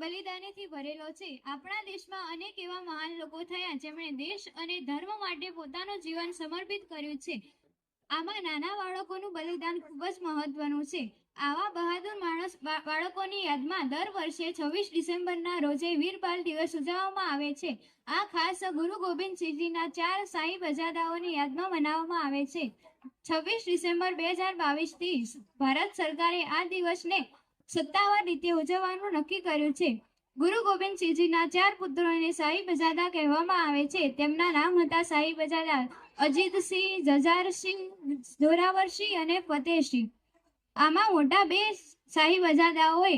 બલિદાનથી ભરેલો છે। આપણા દેશમાં અનેક એવા મહાન લોકો થયા જેમણે દેશ અને ધર્મ માટે પોતાનું જીવન સમર્પિત કર્યું છે। આમાં નાના બાળકોનું બલિદાન ખૂબ જ મહત્વનું છે। આવા બહાદુર બાળકોની યાદમાં દર વર્ષે 26 ડિસેમ્બરના રોજે વીર બાલ દિવસ ઉજવવામાં આવે છે। આ ખાસ ગુરુ ગોબિંદસિંહજીના 4 શાહી બજાદાઓની યાદમાં મનાવવામાં આવે છે। 26 ડિસેમ્બર 2022થી ભારત સરકારે આ દિવસને સત્તાવાર રીતે ઉજવવાનું નક્કી કર્યું છે। ગુરુ ગોબિંદસિંહજીના 4 પુત્રોને શાહી બજાદા કહેવામાં આવે છે। તેમના નામ હતા શાહી બજાદા અજીતસિંહ, જજારસિંહ, જોરાવરસિંહ અને ફતેહસિંહ। આમાં મોટા 2 શાહી બજાદાઓએ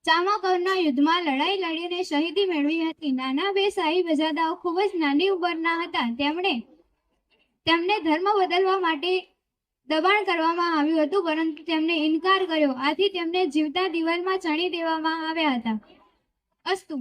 ચામાકોરના યુદ્ધમાં લડાઈ લડીને શહીદી મેળવી હતી। નાના 2 શાહી બજાદાઓ ખૂબ જ નાની ઉંમરના હતા। તેમને ધર્મ બદલવા માટે દબાણ કરવામાં આવ્યું હતું, પરંતુ તેમણે ઇનકાર કર્યો। આથી તેમને જીવતા દિવાલમાં ચણી દેવામાં આવ્યા હતા। અસ્તુ।